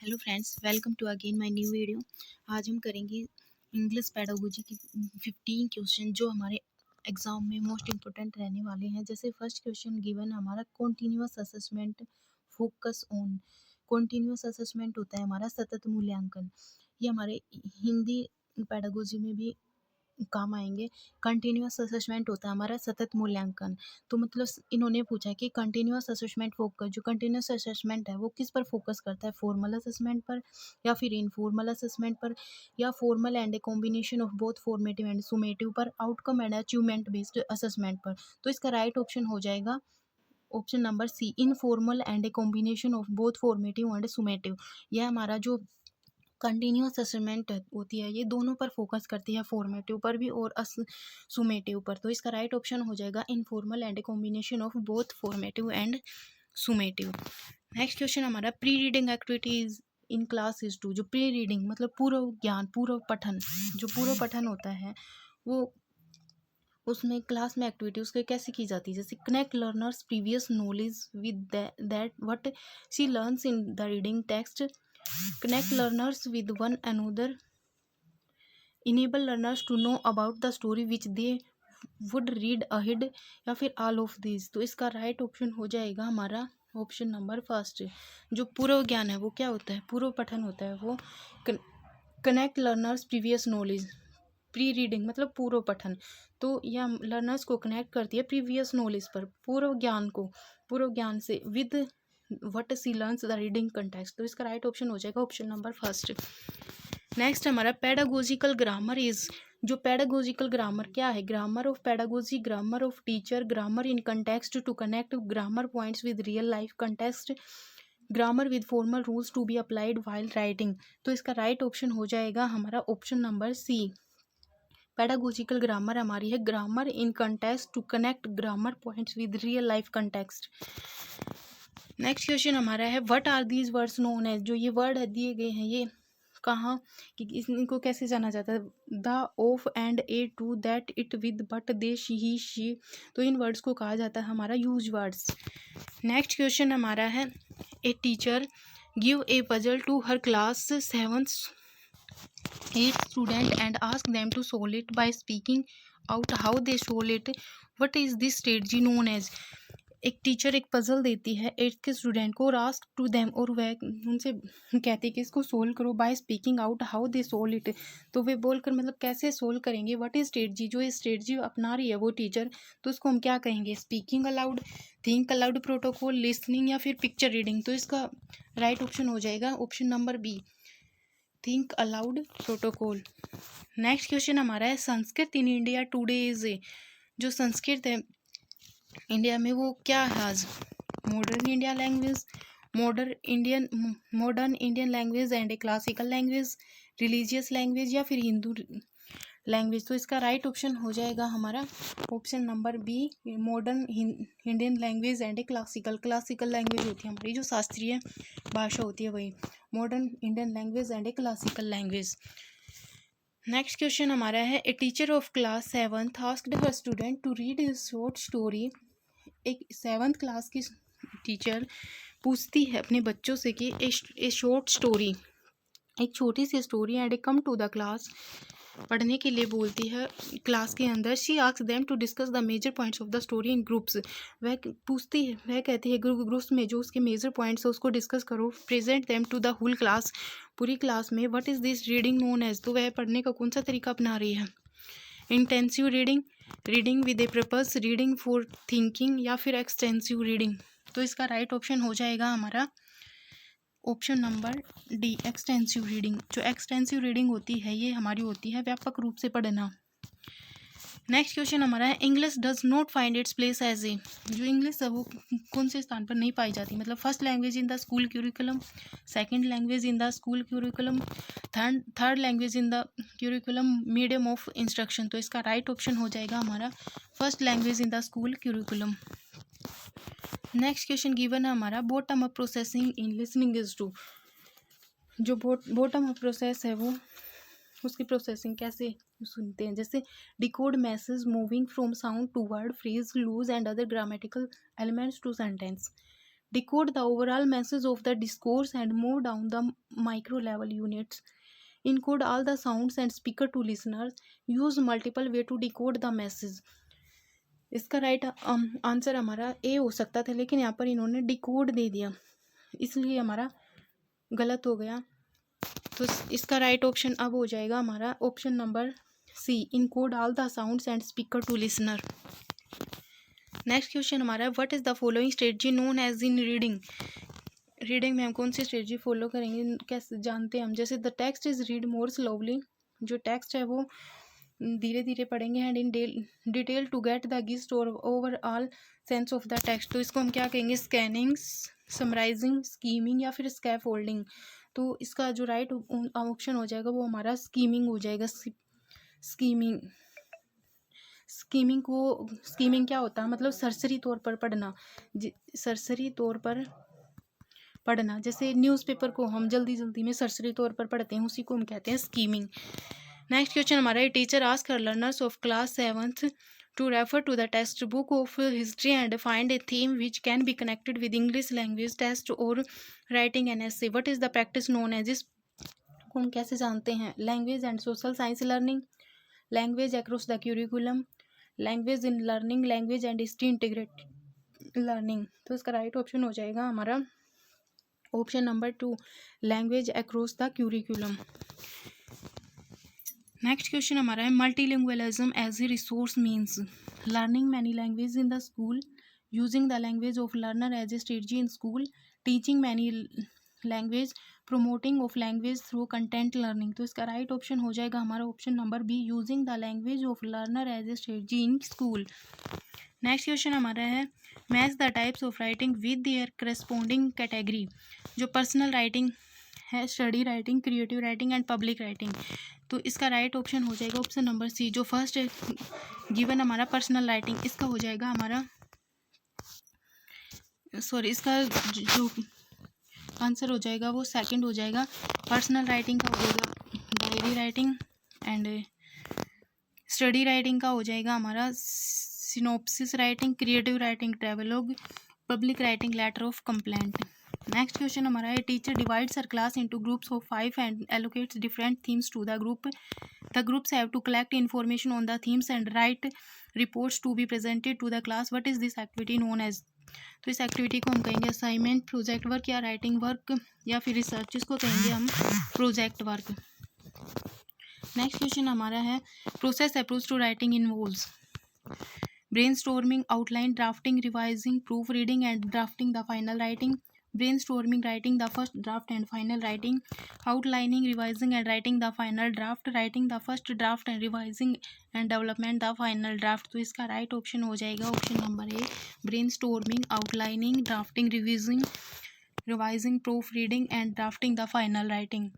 Hello friends, welcome to again my new video. आज हम करेंगे इंग्लिश पेडागोजी की 15 क्वेश्चन जो हमारे एग्जाम में मोस्ट इम्पोर्टेंट रहने वाले हैं। जैसे फर्स्ट क्वेश्चन गिवन हमारा continuous assessment focus on. Continuous assessment होता है हमारा सतत मूल्यांकन। ये हमारे हिंदी पेडागोजी में भी काम आएंगे। कंटिन्यूअस असेसमेंट होता है हमारा सतत मूल्यांकन। तो मतलब इन्होंने पूछा कि कंटिन्यूअस असेसमेंट फोकस, जो कंटिन्यूअस असेसमेंट है वो किस पर फोकस करता है, फॉर्मल असेसमेंट पर या फिर इनफॉर्मल असेसमेंट पर या formal and a combination of both formative and summative पर, outcome and achievement based assessment पर। तो इसका राइट ऑप्शन हो जाएगा option number C, informal and a combination of both formative and summative. यह हमारा जो कंटिन्यूअस असेसमेंट होती है ये दोनों पर फोकस करती है, फॉर्मेटिव पर भी और सुमेटिव पर। तो इसका राइट ऑप्शन हो जाएगा informal and combination of both formative and summative. Next question हमारा pre reading activities in class is to. जो प्री रीडिंग मतलब पूर्व ज्ञान, पूर्व पठन, जो पूर्व पठन होता है वो उसमें क्लास में एक्टिविटी उसके कैसे की जाती है। जैसे connect learners previous knowledge with that what she learns in the reading text, connect learners with one another, enable learners to know about the story which they would read ahead, या फिर all of these। तो इसका right option हो जाएगा हमारा option number first. जो पूर्व ज्ञान है वो क्या होता है, पूर्व पठन होता है वो connect learners previous knowledge. Pre reading मतलब पूर्व पठन, तो यह लर्नर्स को कनेक्ट करती है प्रीवियस नॉलेज पर, पूर्व ज्ञान को, पूर्व ज्ञान से, with what she learns the reading context. तो इसका राइट ऑप्शन हो जाएगा ऑप्शन नंबर फर्स्ट। नेक्स्ट हमारा पेडागोजिकल ग्रामर इज। जो पेडागोजिकल ग्रामर क्या है, grammar of pedagogy, grammar of teacher, grammar in context to connect grammar points with real life context, grammar with formal rules to be applied while writing. तो इसका right option हो जाएगा हमारा option number C. Pedagogical grammar हमारी है grammar in context to connect grammar points with real life context. Next question हमारा है what are these words known as. जो ये वर्ड है दिए गए हैं ये कहाँ, कि इनको कैसे जाना जाता है, the, of, and, a, to, that, it, with, but, they, he, she. तो इन वर्ड्स को कहा जाता है हमारा यूज वर्ड्स। नेक्स्ट क्वेश्चन हमारा है a teacher give a puzzle to her class 7th 8th student and ask them to solve it by speaking out how they solve it, what is this strategy known as. एक teacher एक puzzle देती है 8th के student को और ask to them, और वह उनसे कहती है कि इसको सोल्व करो bye speaking out how they solve it. तो वे बोलकर मतलब कैसे सोल्व करेंगे, व्हाट इज स्ट्रेटजी, जो ये स्ट्रेटजी अपना रही है वो टीचर, तो उसको हम क्या कहेंगे, speaking allowed, think aloud protocol, listening या फिर पिक्चर रीडिंग। तो इसका राइट ऑप्शन हो जाएगा option number B, think aloud protocol. Next question हमारा है Sanskrit in India today is a. जो संस्कृत है इंडिया में वो क्या है आज, modern India language, modern Indian language and a classical language, religious language या फिर हिंदू लैंग्वेज। तो इसका राइट ऑप्शन हो जाएगा हमारा option number B, modern Indian language and a classical language होती है हमारी जो शास्त्रीय भाषा होती है वही modern Indian language and a classical language. Next question हमारा है a teacher of class 7th asked her student to read a short story. एक 7th क्लास की टीचर पूछती है अपने बच्चों से कि ए शॉर्ट स्टोरी, एक छोटी सी story, and a come to the class, पढ़ने के लिए बोलती है क्लास के अंदर। She asks them to discuss the major points of the story in groups. वह पूछती है, वह कहती है ग्रुप्स में जो उसके मेजर पॉइंट्स है उसको डिस्कस करो। Present them to the whole class, पूरी क्लास में। What is this reading known as. तो वह पढ़ने का कौन सा तरीका अपना रही है, intensive reading, reading with a purpose, reading for thinking या फिर एक्सटेंसिव रीडिंग। तो इसका राइट ऑप्शन हो जाएगा हमारा option number D, extensive reading. जो एक्सटेंसिव रीडिंग होती है ये हमारी होती है व्यापक रूप से पढ़ना। नेक्स्ट क्वेश्चन हमारा है English does not find its place as a. जो इंग्लिश है वो कौन से स्थान पर नहीं पाई जाती, मतलब first language in the school curriculum, second language in the school curriculum, third language in the curriculum, medium of instruction. तो इसका राइट ऑप्शन हो जाएगा हमारा first language in the school curriculum. Next question given है हमारा bottom up processing in listening is to. जो bottom up process है वो उसकी प्रोसेसिंग कैसे सुनते हैं, जैसे decode message moving from sound to word phrase loose and other grammatical elements to sentence, decode the overall message of the discourse and move down the micro level units, encode all the sounds and speaker to listeners, use multiple way to decode the message। इसका right answer हमारा ए हो सकता था, लेकिन यहाँ पर इन्होंने decode दे दिया, इसलिए हमारा गलत हो गया। तो इसका राइट ऑप्शन अब हो जाएगा हमारा option number C, encode all the sounds and speaker to listener. Next question हमारा है, what is the following strategy known as in reading. Reading में हम कौन सी स्ट्रेटजी फॉलो करेंगे, कैसे जानते हैं हम। जैसे the text is read more slowly, जो टेक्स्ट है वो धीरे धीरे पढ़ेंगे, and in detail to get the gist और overall sense of the text. तो इसको हम क्या कहेंगे, स्कैनिंग, समराइजिंग, स्कीमिंग या फिर स्कैफोल्डिंग। तो इसका जो राइट ऑप्शन हो जाएगा वो हमारा स्कीमिंग हो जाएगा। स्कीमिंग क्या होता है, मतलब सरसरी तौर पर पढ़ना, सरसरी तौर पर पढ़ना। जैसे न्यूज़पेपर को हम जल्दी जल्दी में सरसरी तौर पर पढ़ते हैं, उसी को हम कहते हैं स्कीमिंग। नेक्स्ट क्वेश्चन हमारा है, teacher ask her learners of class 7th to refer to the text book of history and find a theme which can be connected with English language test or writing an essay. What is the practice known as? इसको हम कैसे जानते हैं, language and social science learning, language across the curriculum, language in learning, language and history integrated learning. तो इसका right option हो जाएगा हमारा option number 2, language across the curriculum. Next question हमारा है, multilingualism as a resource means learning many language in the school, using the language of learner as a strategy in school, teaching many language, promoting of language through content learning. तो इसका right option हो जाएगा हमारा option number B, using the language of learner as a strategy in school. Next question हमारा है, match the types of writing with their corresponding category. जो personal writing है, study writing, creative writing and public writing. तो इसका right option हो जाएगा option number सी, जो first given हमारा पर्सनल राइटिंग, इसका हो जाएगा हमारा इसका जो आंसर हो जाएगा वो सेकंड हो जाएगा। पर्सनल राइटिंग का हो जाएगा diary writing, and study writing का हो जाएगा हमारा synopsis writing, creative writing travelogue, public writing letter of complaint. Next question हमारा है, teacher divides her class into groups of 5 and allocates different themes to the group. The groups have to collect information on the themes and write reports to be presented to the class. What is this activity known as. तो इस activity को हम कहेंगे assignment, project work या writing work या फिर research, इसको कहेंगे हम प्रोजेक्ट वर्क। नेक्स्ट क्वेश्चन हमारा है, process approach to writing involves brainstorming, outline, drafting, revising, proof reading and drafting the final writing. Brainstorming, writing the first draft and final writing, outlining, revising and writing the final draft, writing the first draft and revising and development the final draft। तो इसका right option हो जाएगा option number A, brainstorming, outlining, drafting, revising, proof reading and drafting the final writing.